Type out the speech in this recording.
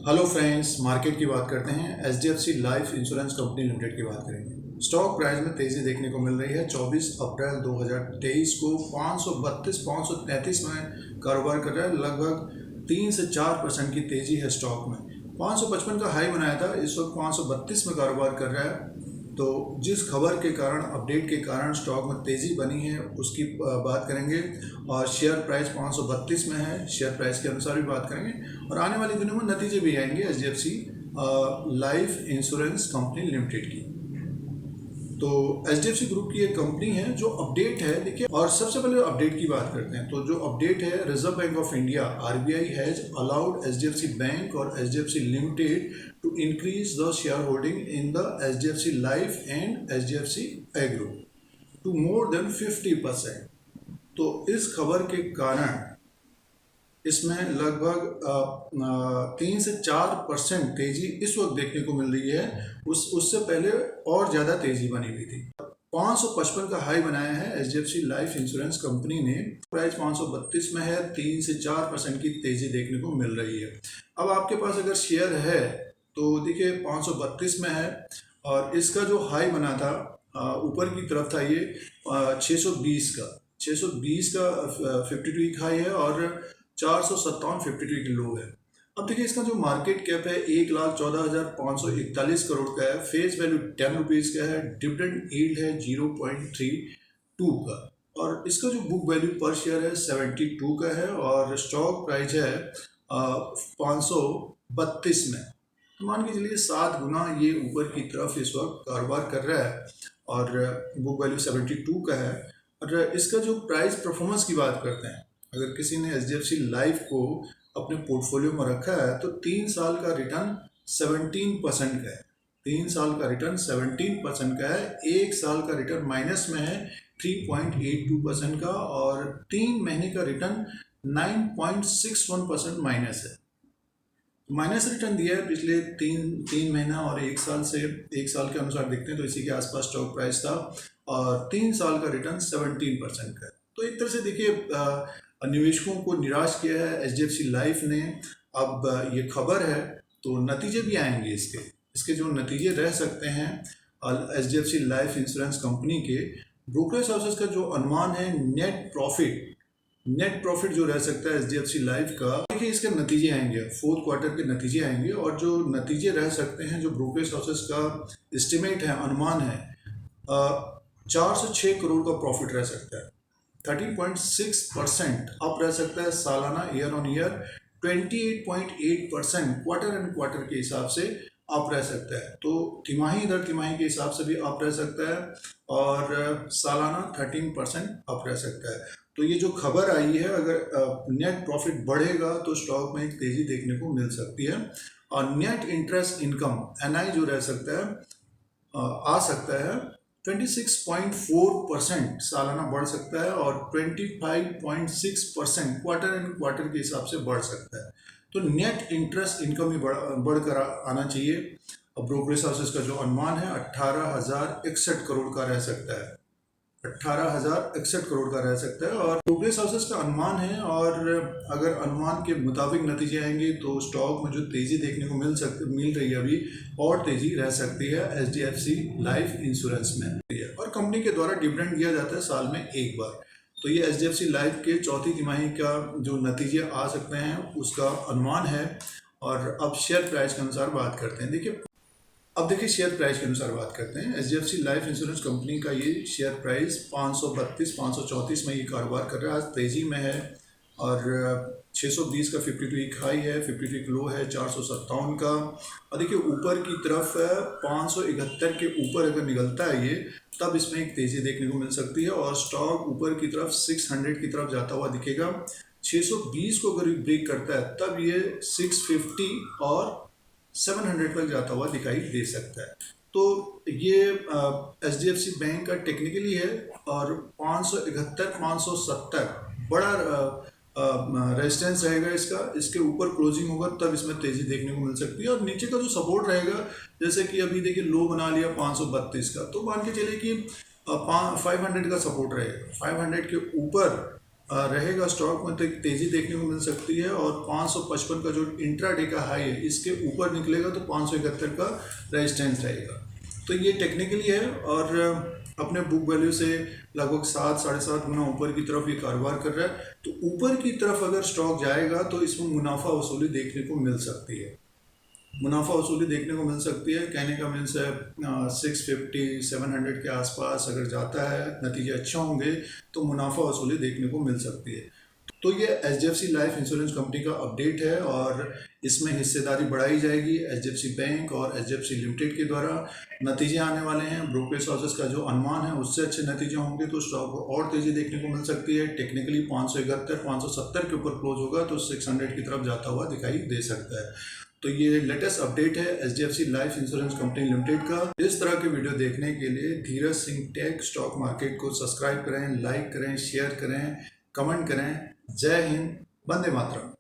Hello friends, market की बात करते हैं। HDFC life insurance company limited की बात करेंगे। स्टॉक प्राइस में तेज़ी देखने को मिल रही है। 24 अप्रैल 2023 को 532-533 में कारोबार कर रहा है। लगभग 3 से 4% की तेज़ी है स्टॉक में। 555 का हाई बनाया था, इस वक्त 532 में कारोबार कर रहा है। तो जिस खबर के कारण, अपडेट के कारण स्टॉक में तेज़ी बनी है उसकी बात करेंगे। और शेयर प्राइस 532 में है, शेयर प्राइस के अनुसार भी बात करेंगे। और आने वाले दिनों में नतीजे भी आएंगे HDFC life insurance company limited की। तो एचडीएफसी ग्रुप की एक कंपनी है जो अपडेट है, देखिए। और सबसे पहले अपडेट की बात करते हैं। तो जो अपडेट है, reserve bank of India RBI has allowed HDFC bank और HDFC limited to increase the shareholding in the HDFC life and HDFC agro to more than 50%। तो इस खबर के कारण इसमें लगभग 3 से 4% तेजी इस वक्त देखने को मिल रही है। उससे पहले और ज़्यादा तेजी बनी हुई थी। 555 का हाई बनाया है एचडीएफसी लाइफ इंश्योरेंस कंपनी ने। प्राइस 532 में है, 3 से 4% की तेजी देखने को मिल रही है। अब आपके पास अगर शेयर है तो देखिए 532 में है, और इसका जो हाई बना था ऊपर की तरफ था, ये 620 का 52 वीक हाई है और 457 52 की लो है। अब देखिए इसका जो मार्केट कैप है 1,14,541 करोड़ का है। फेस वैल्यू 10 रुपीज़ का है। डिविडेंड यील्ड है 0.32 का। और इसका जो बुक वैल्यू पर शेयर है 72 का है। और स्टॉक प्राइस है 532 में। तो मान के चलिए 7 गुना ये ऊपर की तरफ इस वक्त कारोबार कर रहा है। और बुक वैल्यू 72 का है। और इसका जो प्राइस परफॉर्मेंस की बात करते हैं, अगर किसी ने एचडीएफसी लाइफ को अपने पोर्टफोलियो में रखा है तो 3 साल का रिटर्न 17% का है। 3 साल का रिटर्न 17% का है। 1 साल का रिटर्न माइनस में है 3.82% का। और 3 महीने का रिटर्न 9.61% माइनस है। माइनस रिटर्न दिया है पिछले तीन महीना और 1 साल से। 1 साल के अनुसार देखते हैं तो इसी के आसपास स्टॉक प्राइस था। और 3 साल का रिटर्न 17% का है। तो एक तरह से देखिए निवेशकों को निराश किया है एचडीएफसी लाइफ ने। अब ये खबर है तो नतीजे भी आएंगे इसके जो नतीजे रह सकते हैं एचडीएफसी लाइफ इंश्योरेंस कंपनी के। ब्रोकरेज हाउसेस का जो अनुमान है नेट प्रॉफिट जो रह सकता है एचडीएफसी लाइफ का, देखिए इसके नतीजे आएंगे, 4th क्वार्टर के नतीजे आएंगे। और जो नतीजे रह सकते हैं, जो ब्रोकरेज हाउसेस का एस्टिमेट है, अनुमान है, 4 से 6 करोड़ का प्रॉफिट रह सकता है। 13.6% अप रह सकता है सालाना, year on year. 28.8% quarter and quarter के हिसाब से अप रह सकता है। तो तिमाही दर तिमाही के हिसाब से भी अप रह सकता है। और सालाना 13% अप रह सकता है। तो ये जो खबर आई है, अगर नेट प्रॉफिट बढ़ेगा तो स्टॉक में एक तेजी देखने को मिल सकती है। और नेट इंटरेस्ट इनकम एनआई जो रह सकता है, आ सकता है 26.4% सालाना बढ़ सकता है। और 25.6% क्वार्टर एंड क्वार्टर के हिसाब से बढ़ सकता है। तो नेट इंटरेस्ट इनकम ही बढ़कर आना चाहिए। अब ब्रोकरेज हाउसेस का जो अनुमान है 18,061 करोड़ का रह सकता है। 18,061 करोड़ का रह सकता है। और ब्रोकरेज हाउसेस का अनुमान है। और अगर अनुमान के मुताबिक नतीजे आएंगे तो स्टॉक में जो तेजी देखने को मिल रही है अभी, और तेजी रह सकती है एचडीएफसी लाइफ इंश्योरेंस में। और कंपनी के द्वारा डिविडेंड दिया जाता है साल में एक बार। तो ये एचडीएफसी लाइफ के चौथी तिमाही का जो नतीजे आ सकते हैं उसका अनुमान है। और अब शेयर प्राइस के अनुसार बात करते हैं। देखिए शेयर प्राइस के अनुसार बात करते हैं। एचडीएफसी लाइफ इंश्योरेंस कंपनी का ये शेयर प्राइस 532-534 में ये कारोबार कर रहा है। आज तेजी में है। और 620 का 52 वीक हाई है, 52 वीक लो है 457 का। और देखिए ऊपर की तरफ 571 के ऊपर अगर निकलता है ये, तब इसमें एक तेजी देखने को मिल सकती है। और स्टॉक ऊपर की तरफ 600 की तरफ जाता हुआ दिखेगा। 620 को अगर ब्रेक करता है तब ये 650 और 700 तक जाता हुआ दिखाई दे सकता है। तो ये एचडीएफसी बैंक का टेक्निकली है। और 571-570 बड़ा रेजिस्टेंस रहेगा इसके ऊपर क्लोजिंग होगा तब इसमें तेजी देखने को मिल सकती है। और नीचे का जो सपोर्ट रहेगा, जैसे कि अभी देखिए लो बना लिया 532 का, तो मान के चलिए कि 500 का सपोर्ट रहेगा। 500 के ऊपर रहेगा स्टॉक में तो एक तेज़ी देखने को मिल सकती है, और 555 का जो इंट्राडे का हाई है इसके ऊपर निकलेगा तो 571 का रेजिस्टेंस रहेगा। तो ये टेक्निकली है, और अपने बुक वैल्यू से लगभग 7-7.5 गुना ऊपर की तरफ ये कारोबार कर रहा है। तो ऊपर की तरफ अगर स्टॉक जाएगा तो इसमें मुनाफा वसूली देखने को मिल सकती है, मुनाफा वसूली देखने को मिल सकती है। कहने का मीन्स है 650-700 के आसपास अगर जाता है, नतीजे अच्छे होंगे तो मुनाफा वसूली देखने को मिल सकती है। तो ये HDFC लाइफ इंश्योरेंस कंपनी का अपडेट है, और इसमें हिस्सेदारी बढ़ाई जाएगी HDFC बैंक और HDFC लिमिटेड के द्वारा। नतीजे आने वाले हैं, ब्रोकरेज हाउसेस का जो अनुमान है उससे अच्छे नतीजे होंगे तो स्टॉक को और तेज़ी देखने को मिल सकती है। टेक्निकली 571-570 के ऊपर क्लोज होगा तो 600 की तरफ जाता हुआ दिखाई दे सकता है। तो ये लेटेस्ट अपडेट है HDFC life insurance company limited का। इस तरह के वीडियो देखने के लिए Dheeraj Singh take stock market को सब्सक्राइब करें, लाइक करें, शेयर करें, कमेंट करें। जय हिंद, वंदे मातरम।